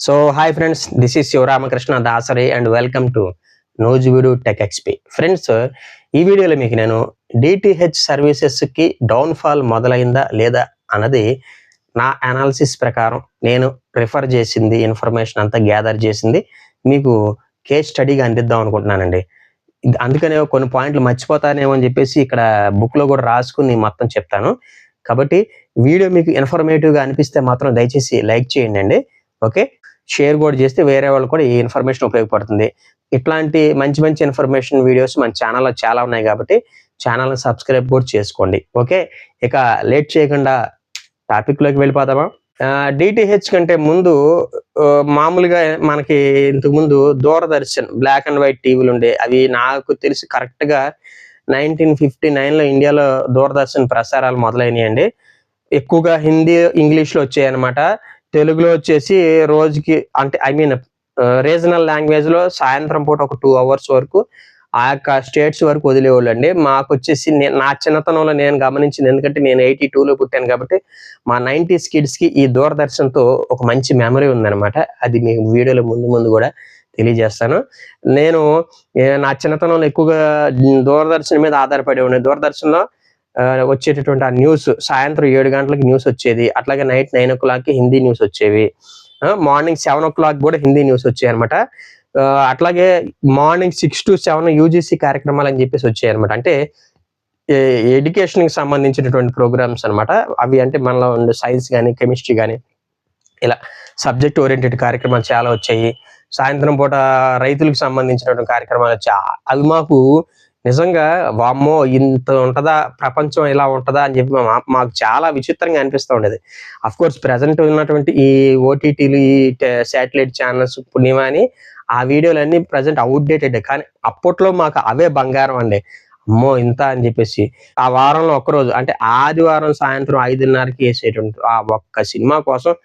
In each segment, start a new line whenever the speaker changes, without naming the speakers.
So hi friends, this is Shivramakrishna Dasari and welcome to Nojvidu Tech XP. Friends, ఈ వీడియోలో మీకు నేను DTH సర్వీసెస్కి downfall మొదలైందా లేదా అన్నది నా అనాలిసిస్ ప్రకారం నేను రిఫర్ చేసింది ఇన్ఫర్మేషన్ అంతా గ్యాదర్ చేసింది మీకు కేస్ స్టడీగా అందిద్దాం అనుకుంటున్నానండి. అందుకనే కొన్ని పాయింట్లు మర్చిపోతానేమో అని చెప్పేసి ఇక్కడ బుక్లో కూడా రాసుకుని మొత్తం చెప్తాను. కాబట్టి వీడియో మీకు ఇన్ఫర్మేటివ్గా అనిపిస్తే మాత్రం దయచేసి లైక్ చేయండి అండి. ఓకే, షేర్ కూడా చేస్తే వేరే వాళ్ళు కూడా ఈ ఇన్ఫర్మేషన్ ఉపయోగపడుతుంది. ఇట్లాంటి మంచి మంచి ఇన్ఫర్మేషన్ వీడియోస్ మన ఛానల్లో చాలా ఉన్నాయి కాబట్టి ఛానల్ని సబ్స్క్రైబ్ కూడా చేసుకోండి. ఓకే, ఇక లేట్ చేయకుండా టాపిక్లోకి వెళ్ళిపోదామా. DTH కంటే ముందు మామూలుగా మనకి ఇంతకుముందు దూరదర్శన్ బ్లాక్ అండ్ వైట్ టీవీలు ఉండే, అవి నాకు తెలిసి కరెక్ట్గా 1959లో ఇండియాలో దూరదర్శన్ ప్రసారాలు మొదలైనయండి. ఎక్కువగా హిందీ ఇంగ్లీష్లో వచ్చాయి అనమాట. తెలుగులో వచ్చేసి రోజుకి అంటే రీజనల్ లాంగ్వేజ్లో సాయంత్రం పూట ఒక 2 hours వరకు ఆ యొక్క స్టేట్స్ వరకు వదిలేవాళ్ళు అండి. మాకు వచ్చేసి నా చిన్నతనంలో నేను గమనించింది, ఎందుకంటే నేను 82లో పుట్టాను కాబట్టి మా 90s కిడ్స్కి ఈ దూరదర్శన్తో ఒక మంచి మెమరీ ఉందన్నమాట. అది మీకు వీడియోలో ముందు కూడా తెలియజేస్తాను. నేను నా చిన్నతనంలో ఎక్కువగా దూరదర్శన్ మీద ఆధారపడి ఉండే. దూరదర్శన్లో వచ్చేటటువంటి ఆ న్యూస్ సాయంత్రం 7 గంటలకి న్యూస్ వచ్చేది. అట్లాగే నైట్ 9 o'clockకి హిందీ న్యూస్ వచ్చేవి. మార్నింగ్ 7 o'clock కూడా హిందీ న్యూస్ వచ్చాయి అనమాట. అట్లాగే మార్నింగ్ 6 to 7 UGC కార్యక్రమాలు అని చెప్పేసి వచ్చాయి అనమాట. అంటే ఎడ్యుకేషన్కి సంబంధించినటువంటి ప్రోగ్రామ్స్ అనమాట. అవి అంటే మనలో ఉండే సైన్స్ కానీ కెమిస్ట్రీ కానీ ఇలా సబ్జెక్ట్ ఓరియంటెడ్ కార్యక్రమాలు చాలా వచ్చాయి. సాయంత్రం పూట రైతులకు సంబంధించినటువంటి కార్యక్రమాలు వచ్చాయి. అవి మాకు నిజంగా వామ్మో ఇంత ఉంటుందా, ప్రపంచం ఇలా ఉంటుందా అని చెప్పి మాకు చాలా విచిత్రంగా అనిపిస్తూ ఉండేది. అఫ్ కోర్స్ ప్రజెంట్ ఉన్నటువంటి ఈ ఓటీటీలు, ఈ శాటిలైట్ ఛానల్స్ పుణ్యమని ఆ వీడియోలన్నీ ప్రజెంట్ అవుట్డేటెడ్. కానీ అప్పట్లో మాకు అవే బంగారం అండి. అమ్మో ఇంత అని చెప్పేసి ఆ వారంలో ఒక్కరోజు అంటే ఆదివారం సాయంత్రం 5:30కి వేసేటువంటి ఆ ఒక్క సినిమా కోసం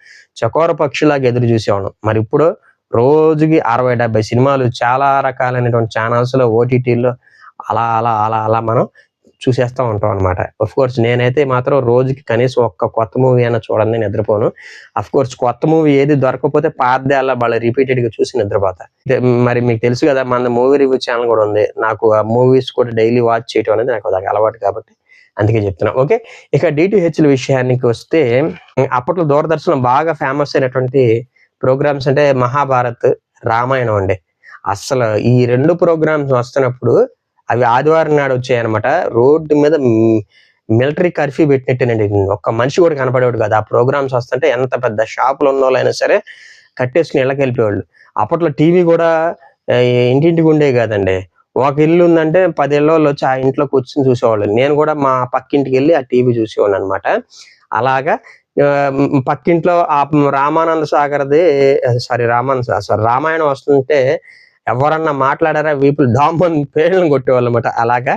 చకోర పక్షులాగా ఎదురు చూసేవాళ్ళం. మరి ఇప్పుడు రోజుకి 60-70 సినిమాలు చాలా రకాలైనటువంటి ఛానల్స్లో ఓటీటీల్లో అలా అలా అలా అలా మనం చూసేస్తూ ఉంటాం అనమాట. అఫ్ కోర్స్ నేనైతే మాత్రం రోజుకి కనీసం ఒక్క కొత్త మూవీ అయినా చూడండి నిద్రపోను. అఫ్ కోర్స్ కొత్త మూవీ ఏది దొరకకపోతే పాతదే అలా వాళ్ళ రిపీటెడ్గా చూసి నిద్రపోతా. మరి మీకు తెలుసు కదా, మన మూవీ రివ్యూ ఛానల్ కూడా ఉంది. నాకు ఆ మూవీస్ కూడా డైలీ వాచ్ చేయడం అనేది నాకు ఒక అలవాటు కాబట్టి అందుకే చెప్తున్నా. ఓకే, ఇక DTHల విషయానికి వస్తే అప్పట్లో దూరదర్శనం బాగా ఫేమస్ అయినటువంటి ప్రోగ్రామ్స్ అంటే మహాభారత్, రామాయణం అండి. అసలు ఈ 2 ప్రోగ్రామ్స్ వస్తున్నప్పుడు అవి ఆదివారం నాడు వచ్చాయన్నమాట. రోడ్డు మీద మిలిటరీ కర్ఫ్యూ పెట్టినట్టేనండి. ఒక్క మనిషి కూడా కనపడేవాడు కాదు. ఆ ప్రోగ్రామ్స్ వస్తుంటే ఎంత పెద్ద షాపులు ఉన్న వాళ్ళైనా సరే కట్టేసుకుని ఇళ్ళకి వెళ్ళిపోయేవాళ్ళు. అప్పట్లో టీవీ కూడా ఇంటింటికి ఉండే కాదండి. ఒక ఇల్లు ఉందంటే 10 ఇళ్ళలో వచ్చి ఆ ఇంట్లో కూర్చొని చూసేవాళ్ళు. నేను కూడా మా పక్కింటికి వెళ్ళి ఆ టీవీ చూసేవాళ్ళు అనమాట. అలాగా పక్కింట్లో ఆ రామాయణం వస్తుంటే ఎవరన్నా మాట్లాడారా వీపులు డామన్ పేర్లను కొట్టేవాళ్ళు అనమాట. అలాగా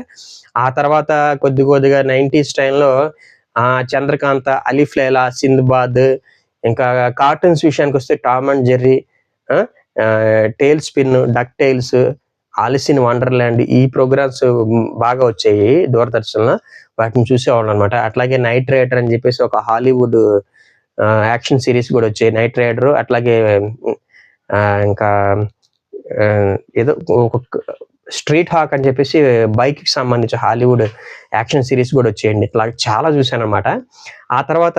ఆ తర్వాత కొద్దిగా 90s టైంలో చంద్రకాంత, అలీఫ్ లైలా, సింద్బాద్, ఇంకా కార్టూన్స్ విషయానికి వస్తే Tom and Jerry, TaleSpin, DuckTales, Alice in Wonderland, ఈ ప్రోగ్రామ్స్ బాగా వచ్చాయి దూరదర్శన్లో. వాటిని చూసేవాళ్ళు అనమాట. అట్లాగే నైట్ రైడర్ అని చెప్పేసి ఒక హాలీవుడ్ యాక్షన్ సిరీస్ కూడా వచ్చాయి, నైట్ రైడర్. అట్లాగే ఇంకా ఏదో ఒక స్ట్రీట్ హాక్ అని చెప్పేసి బైక్కి సంబంధించి హాలీవుడ్ యాక్షన్ సిరీస్ కూడా వచ్చేయండి. ఇట్లా చాలా చూశాను అనమాట. ఆ తర్వాత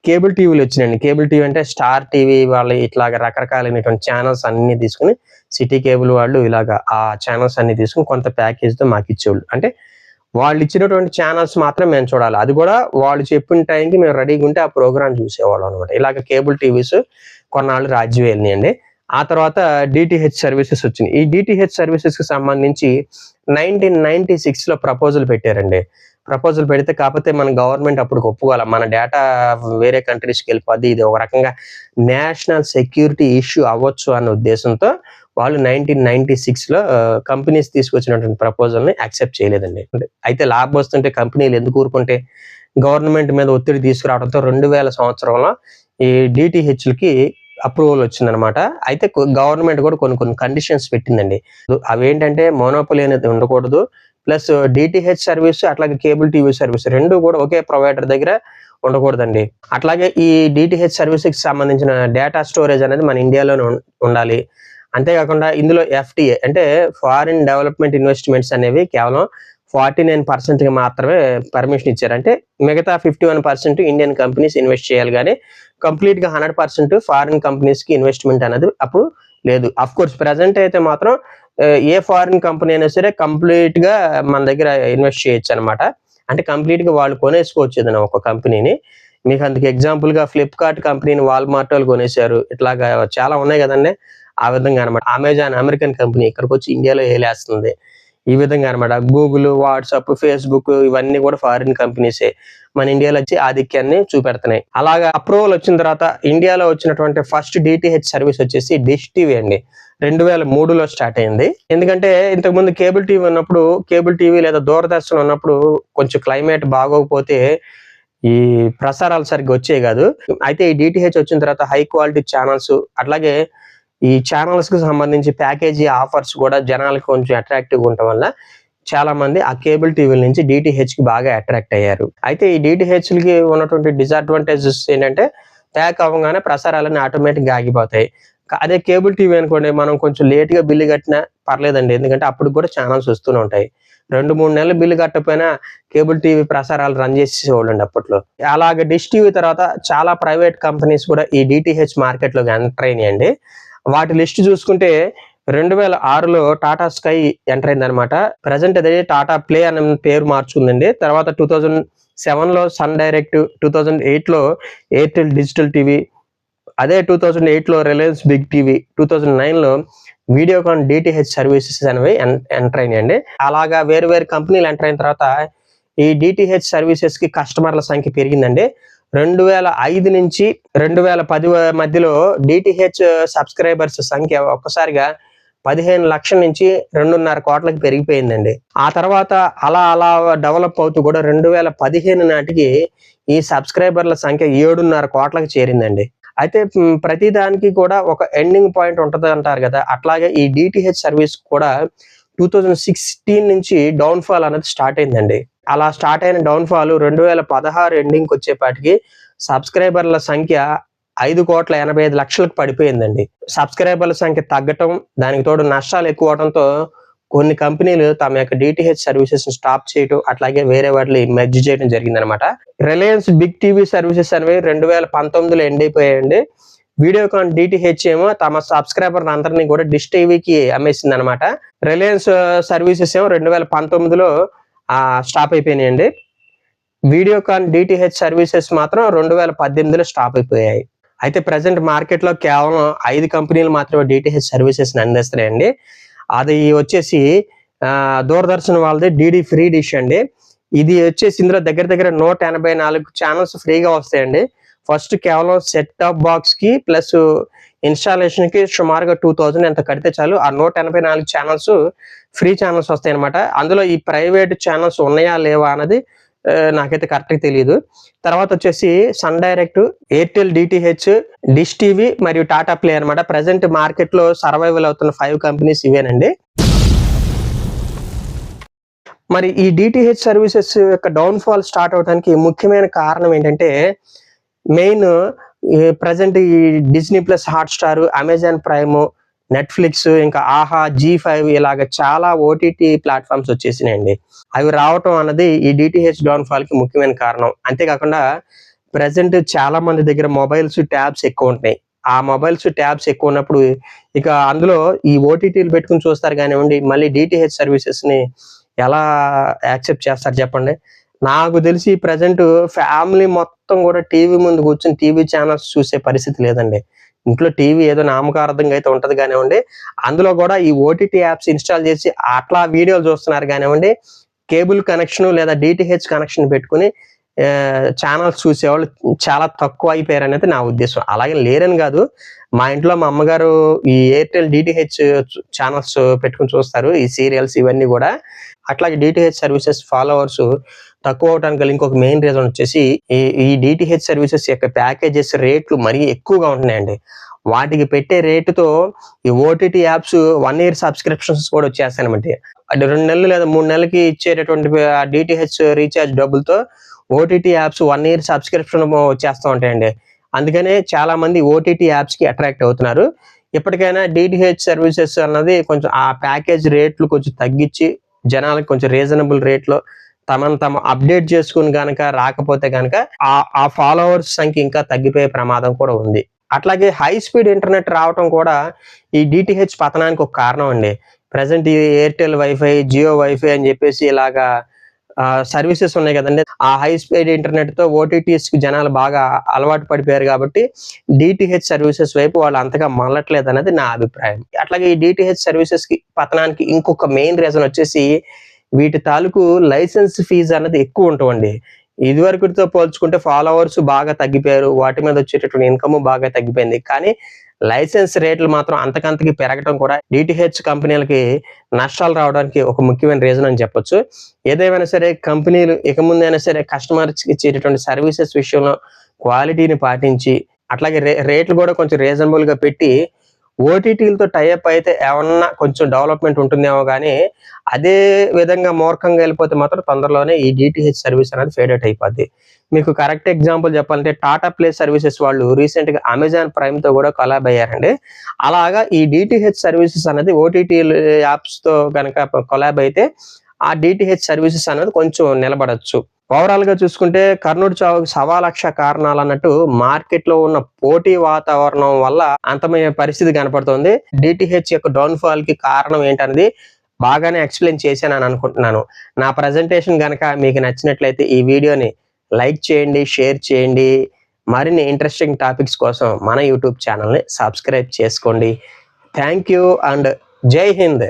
కేబుల్ టీవీలు వచ్చినాయండి. కేబుల్ టీవీ అంటే స్టార్ టీవీ వాళ్ళు ఇట్లాగ రకరకాలైనటువంటి ఛానల్స్ అన్ని తీసుకుని, సిటీ కేబుల్ వాళ్ళు ఇలాగా ఆ ఛానల్స్ అన్ని తీసుకుని కొంత ప్యాకేజ్తో మాకు ఇచ్చేవాళ్ళు. అంటే వాళ్ళు ఇచ్చినటువంటి ఛానల్స్ మాత్రం మేము చూడాలి. అది కూడా వాళ్ళు చెప్పిన టైంకి మేము రెడీగా ఉంటే ఆ ప్రోగ్రామ్ చూసేవాళ్ళం అనమాట. ఇలాగ కేబుల్ టీవీస్ కొన్నాళ్ళు రాజ్యం వెళ్ళినాయండి. ఆ తర్వాత DTH సర్వీసెస్ వచ్చినాయి. ఈ DTH సర్వీసెస్కి సంబంధించి 1996లో ప్రపోజల్ పెట్టారండి. ప్రపోజల్ పెడితే కాకపోతే మన గవర్నమెంట్ అప్పుడు ఒప్పుకోవాలి, మన డేటా వేరే కంట్రీస్కి వెళ్ళిపోద్ది, ఇది ఒక రకంగా నేషనల్ సెక్యూరిటీ ఇష్యూ అవ్వచ్చు అన్న ఉద్దేశంతో వాళ్ళు 1996లో కంపెనీస్ తీసుకొచ్చినటువంటి ప్రపోజల్ని యాక్సెప్ట్ చేయలేదండి. అయితే లాభం వస్తుంటే కంపెనీలు ఎందుకు ఊరుకుంటే గవర్నమెంట్ మీద ఒత్తిడి తీసుకురావడంతో 2000 సంవత్సరంలో ఈ DTHలకి అప్రూవల్ వచ్చిందనమాట. అయితే గవర్నమెంట్ కూడా కొన్ని కండిషన్స్ పెట్టిందండి. అవేంటంటే మోనోపొలీ అనేది ఉండకూడదు, ప్లస్ DTH సర్వీస్ అట్లాగే కేబుల్ టీవీ సర్వీస్ 2 కూడా ఒకే ప్రొవైడర్ దగ్గర ఉండకూడదండి. అట్లాగే ఈ డిటిహెచ్ సర్వీస్కి సంబంధించిన డేటా స్టోరేజ్ అనేది మన ఇండియాలోనే ఉండాలి. అంతేకాకుండా ఇందులో ఎఫ్టీఏ అంటే ఫారిన్ డెవలప్మెంట్ ఇన్వెస్ట్మెంట్స్ అనేవి కేవలం 49% మాత్రమే పర్మిషన్ ఇచ్చారు. అంటే మిగతా 51% ఇండియన్ కంపెనీస్ ఇన్వెస్ట్ చేయాలి, కానీ కంప్లీట్గా 100% ఫారిన్ కంపెనీస్కి ఇన్వెస్ట్మెంట్ అనేది అప్పుడు లేదు. అఫ్ కోర్స్ ప్రెసెంట్ అయితే మాత్రం ఏ ఫారిన్ కంపెనీ అయినా సరే కంప్లీట్గా మన దగ్గర ఇన్వెస్ట్ చేయొచ్చు అనమాట. అంటే కంప్లీట్గా వాళ్ళు కొనేసుకోవచ్చు ఏదైనా ఒక కంపెనీని. మీకు అందుకు ఎగ్జాంపుల్గా ఫ్లిప్కార్ట్ కంపెనీని వాల్మార్ట్ వాళ్ళు కొనేశారు. ఇట్లాగా చాలా ఉన్నాయి కదండి. ఆ విధంగా అనమాట. అమెజాన్ అమెరికన్ కంపెనీ ఇక్కడికి వచ్చి ఇండియాలో ఏలేస్తుంది. ఈ విధంగా అనమాట. గూగుల్, వాట్సాప్, ఫేస్బుక్ ఇవన్నీ కూడా ఫారిన్ కంపెనీసే మన ఇండియాలో వచ్చి ఆధిక్యాన్ని చూపెడుతున్నాయి. అలాగా అప్రూవల్ వచ్చిన తర్వాత ఇండియాలో వచ్చినటువంటి ఫస్ట్ డిటిహెచ్ సర్వీస్ వచ్చేసి డిష్ టీవీ అండి. 2003లో స్టార్ట్ అయింది. ఎందుకంటే ఇంతకుముందు కేబుల్ టీవీ ఉన్నప్పుడు, కేబుల్ టీవీ లేదా దూరదర్శన్ ఉన్నప్పుడు కొంచెం క్లైమేట్ బాగోకపోతే ఈ ప్రసారాలు సరిగ్గా వచ్చేవి కాదు. అయితే ఈ డిటిహెచ్ వచ్చిన తర్వాత హై క్వాలిటీ ఛానల్స్, అట్లాగే ఈ ఛానల్స్ కి సంబంధించి ప్యాకేజీ ఆఫర్స్ కూడా జనాలకు కొంచెం అట్రాక్టివ్గా ఉండటం వల్ల చాలా మంది ఆ కేబుల్ టీవీల నుంచి డిటిహెచ్ కి బాగా అట్రాక్ట్ అయ్యారు. అయితే ఈ డిటిహెచ్ కి ఉన్నటువంటి డిసడ్వాంటేజెస్ ఏంటంటే ప్యాక్ అవ్వగానే ప్రసారాలన్నీ ఆటోమేటిక్ గా ఆగిపోతాయి. అదే కేబుల్ టీవీ అనుకోండి, మనం కొంచెం లేట్ గా బిల్లు కట్టినా పర్లేదండి. ఎందుకంటే అప్పుడు కూడా ఛానల్స్ వస్తూనే ఉంటాయి. 2-3 నెలలు బిల్లు కట్టకపోయినా కేబుల్ టీవీ ప్రసారాలు రన్ చేసేవాళ్ళండి అప్పట్లో. అలాగే డిష్ టీవీ తర్వాత చాలా ప్రైవేట్ కంపెనీస్ కూడా ఈ డిటిహెచ్ మార్కెట్ లోకి ఎంటర్ అయినాయండి. వాటి లిస్ట్ చూసుకుంటే 2006లో టాటా స్కై ఎంటర్ అయింది అనమాట. ప్రజెంట్ అదే టాటా ప్లే అనే పేరు మార్చుకుందండి. తర్వాత 2007లో సన్ డైరెక్ట్, 2008లో ఎయిర్టెల్ డిజిటల్ టీవీ, అదే 2008లో రిలయన్స్ బిగ్ టీవీ, 2009లో వీడియోకాన్ డిటిహెచ్ సర్వీసెస్ అనేవి ఎంటర్ అయినాయండి. అలాగా వేరు వేరు కంపెనీలు ఎంటర్ అయిన తర్వాత ఈ డిటిహెచ్ సర్వీసెస్ కి కస్టమర్ల సంఖ్య పెరిగిందండి. 2005 నుంచి 2010 మధ్యలో డిటిహెచ్ సబ్స్క్రైబర్స్ సంఖ్య ఒక్కసారిగా 15 లక్షల నుంచి 2.5 కోట్లకి పెరిగిపోయిందండి. ఆ తర్వాత అలా అలా డెవలప్ అవుతూ కూడా 2015 నాటికి ఈ సబ్స్క్రైబర్ల సంఖ్య 7.5 కోట్లకు చేరిందండి. అయితే ప్రతి దానికి కూడా ఒక ఎండింగ్ పాయింట్ ఉంటది అంటారు కదా. అట్లాగే ఈ డిటిహెచ్ సర్వీస్ కూడా 2016 నుంచి డౌన్ ఫాల్ అనేది స్టార్ట్ అయిందండి. అలా స్టార్ట్ అయిన డౌన్ ఫాల్ 2016 ఎండింగ్ వచ్చేపాటికి సబ్స్క్రైబర్ల సంఖ్య 5,85,00,000కి పడిపోయిందండి. సబ్స్క్రైబర్ల సంఖ్య తగ్గటం, దానికి తోడు నష్టాలు ఎక్కువ అవడంతో కొన్ని కంపెనీలు తమ యొక్క డిటిహెచ్ సర్వీసెస్ స్టాప్ చేయడం, అట్లాగే వేరే వాటిని మెర్జ్ చేయడం జరిగిందనమాట. రిలయన్స్ బిగ్ టీవీ సర్వీసెస్ అనేవి 2019లో ఎండ్ అయిపోయాయండి. వీడియోకాన్ డిటిహెచ్ ఏమో తమ సబ్స్క్రైబర్ అందరినీ కూడా డిష్ టీవీకి అమ్మేసింది అనమాట. రిలయన్స్ సర్వీసెస్ ఏమో 2019లో స్టాప్ అయిపోయినాయండి. వీడియోకాన్ డిటిహెచ్ సర్వీసెస్ మాత్రం 2018లో స్టాప్ అయిపోయాయి. అయితే ప్రజెంట్ మార్కెట్ లో కేవలం 5 కంపెనీలు మాత్రమే డిటిహెచ్ సర్వీసెస్ అందిస్తున్నాయండి. అది వచ్చేసి దూరదర్శన్ వాళ్ళది డిడి ఫ్రీ డిష్ అండి. ఇది వచ్చేసి ఇందులో దగ్గర దగ్గర 184 ఛానల్స్ ఫ్రీగా వస్తాయండి. ఫస్ట్ కేవలం సెట్ టాప్ బాక్స్ కి ప్లస్ ఇన్స్టాలేషన్ కి సుమారుగా 2000 ఎంత కడితే చాలు ఆ 184 ఛానల్స్ ఫ్రీ ఛానల్స్ వస్తాయి అనమాట. అందులో ఈ ప్రైవేట్ ఛానల్స్ ఉన్నాయా లేవా అన్నది నాకైతే కరెక్ట్గా తెలియదు. తర్వాత వచ్చేసి Sun Direct, Airtel DTH, Dish TV మరియు టాటా ప్లే అనమాట. ప్రెసెంట్ మార్కెట్ లో సర్వైవల్ అవుతున్న 5 కంపెనీస్ ఇవేనండి. మరి ఈ డిటిహెచ్ సర్వీసెస్ యొక్క డౌన్ ఫాల్ స్టార్ట్ అవడానికి ముఖ్యమైన కారణం ఏంటంటే మెయిన్ ప్రజెంట్ ఈ Disney plus Hotstar, Amazon Prime, Netflix, ఇంకా ఆహా, G5 ఇలాగ చాలా ఓటీటీ ప్లాట్ఫామ్స్ వచ్చేసినాయండి. అవి రావటం అన్నది ఈ డిటిహెచ్ డౌన్ ఫాల్ కి ముఖ్యమైన కారణం. అంతేకాకుండా ప్రజెంట్ చాలా మంది దగ్గర మొబైల్స్, ట్యాబ్స్ ఎక్కువ ఉంటున్నాయి. ఆ మొబైల్స్, ట్యాబ్స్ ఎక్కువ ఉన్నప్పుడు ఇక అందులో ఈ ఓటీటీలు పెట్టుకుని చూస్తారు కానివ్వండి, మళ్ళీ డిటిహెచ్ సర్వీసెస్ ని ఎలా యాక్సెప్ట్ చేస్తారు చెప్పండి. నాకు తెలిసి ప్రజెంట్ ఫ్యామిలీ మొత్తం కూడా టీవీ ముందు కూర్చొని టీవీ ఛానల్స్ చూసే పరిస్థితి లేదండి. ఇంట్లో టీవీ ఏదో నామకార్థంగా అయితే ఉంటది కానివ్వండి, అందులో కూడా ఈ ఓటీటీ యాప్స్ ఇన్స్టాల్ చేసి అట్లా వీడియోలు చూస్తున్నారు కానివ్వండి. కేబుల్ కనెక్షన్ లేదా డిటిహెచ్ కనెక్షన్ పెట్టుకుని ఛానల్స్ చూసేవాళ్ళు చాలా తక్కువ అయిపోయారు అనేది నా ఉద్దేశం. అలాగే లేరని కాదు, మా ఇంట్లో మా అమ్మగారు ఈ ఎయిర్టెల్ డిటిహెచ్ ఛానల్స్ పెట్టుకుని చూస్తారు, ఈ సీరియల్స్ ఇవన్నీ కూడా. అట్లాగే డిటిహెచ్ సర్వీసెస్ ఫాలోవర్స్ తక్కువ అవడానికి గల ఇంకొక మెయిన్ రీజన్ వచ్చేసి ఈ డిటిహెచ్ సర్వీసెస్ యొక్క ప్యాకేజెస్ రేట్లు మరీ ఎక్కువగా ఉంటున్నాయండి. వాటికి పెట్టే రేటుతో ఈ ఓటీటీ యాప్స్ 1 year సబ్స్క్రిప్షన్స్ కూడా వచ్చేస్తాయి అనమాట. అంటే 2 నెలలు లేదా 3 నెలలకి ఇచ్చేటటువంటి డిటిహెచ్ రీఛార్జ్ డబ్బులతో ఓటీటీ యాప్స్ 1 ఇయర్ సబ్స్క్రిప్షన్ వచ్చేస్తూ ఉంటాయండి. అందుకనే చాలా మంది ఓటీటీ యాప్స్కి అట్రాక్ట్ అవుతున్నారు. ఇప్పటికైనా డిటిహెచ్ సర్వీసెస్ అన్నది కొంచెం ఆ ప్యాకేజ్ రేట్లు కొంచెం తగ్గించి జనాలకు కొంచెం రీజనబుల్ రేట్లో తమను తాము అప్డేట్ చేసుకుని గనక రాకపోతే గనక ఆ ఫాలోవర్స్ సంఖ్య ఇంకా తగ్గిపోయే ప్రమాదం కూడా ఉంది. అట్లాగే హై స్పీడ్ ఇంటర్నెట్ రావటం కూడా ఈ డిటిహెచ్ పతనానికి ఒక కారణం అండి. ప్రజెంట్ ఈ ఎయిర్టెల్ వైఫై, జియో వైఫై అని చెప్పేసి ఇలాగా సర్వీసెస్ ఉన్నాయి కదండి. ఆ హై స్పీడ్ ఇంటర్నెట్ తో ఓటీటీస్ కి జనాలు బాగా అలవాటు పడిపోయారు కాబట్టి డిటిహెచ్ సర్వీసెస్ వైపు వాళ్ళు అంతగా మళ్ళట్లేదు అనేది నా అభిప్రాయం. అట్లాగే ఈ డిటిహెచ్ సర్వీసెస్ కి పతనానికి ఇంకొక మెయిన్ రీజన్ వచ్చేసి వీటి తాలూకు లైసెన్స్ ఫీజు అన్నది ఎక్కువ ఉంటుందండి. ఇదివరకుతో పోల్చుకుంటే ఫాలోవర్స్ బాగా తగ్గిపోయారు, వాటి మీద వచ్చేటటువంటి ఇన్కమ్ బాగా తగ్గిపోయింది. కానీ లైసెన్స్ రేట్లు మాత్రం అంతకంతకి పెరగడం కూడా డిటిహెచ్ కంపెనీలకి నష్టాలు రావడానికి ఒక ముఖ్యమైన రీజన్ అని చెప్పొచ్చు. ఏదేమైనా సరే కంపెనీలు ఇక ముందైనా సరే కస్టమర్స్కి ఇచ్చేటటువంటి సర్వీసెస్ విషయంలో క్వాలిటీని పాటించి అట్లాగే రేట్లు కూడా కొంచెం రీజనబుల్ గా పెట్టి ఓటీటీలతో టైఅప్ అయితే ఏమన్నా కొంచెం డెవలప్మెంట్ ఉంటుందేమో కానీ అదే విధంగా మూర్ఖంగా వెళ్ళిపోతే మాత్రం తొందరలోనే ఈ డిటిహెచ్ సర్వీస్ అనేది ఫేడ్ అవుట్ అయిపోద్ది. మీకు కరెక్ట్ ఎగ్జాంపుల్ చెప్పాలంటే టాటా ప్లే సర్వీసెస్ వాళ్ళు రీసెంట్ గా అమెజాన్ ప్రైమ్ తో కూడా కొలాబ్ అయ్యారండి. అలాగా ఈ డిటిహెచ్ సర్వీసెస్ అనేది ఓటీటీ యాప్స్ తో కనుక కొలాబ్ అయితే ఆ డిటిహెచ్ సర్వీసెస్ అనేది కొంచెం నిలబడచ్చు. ఓవరాల్ గా చూసుకుంటే కర్ణుడి చావుకి 1,00,000 కారణాలు అన్నట్టు మార్కెట్ లో ఉన్న పోటీ వాతావరణం వల్ల అంతమయ్యే పరిస్థితి కనపడుతుంది. డిటిహెచ్ యొక్క డౌన్ ఫాల్ కి కారణం ఏంటనేది బాగానే ఎక్స్ప్లెయిన్ చేశానని అనుకుంటున్నాను. నా ప్రజెంటేషన్ గనక మీకు నచ్చినట్లయితే ఈ వీడియోని లైక్ చేయండి, షేర్ చేయండి. మరిన్ని ఇంట్రెస్టింగ్ టాపిక్స్ కోసం మన యూట్యూబ్ ఛానల్ని సబ్స్క్రైబ్ చేసుకోండి. థ్యాంక్ యూ అండ్ జై హింద్.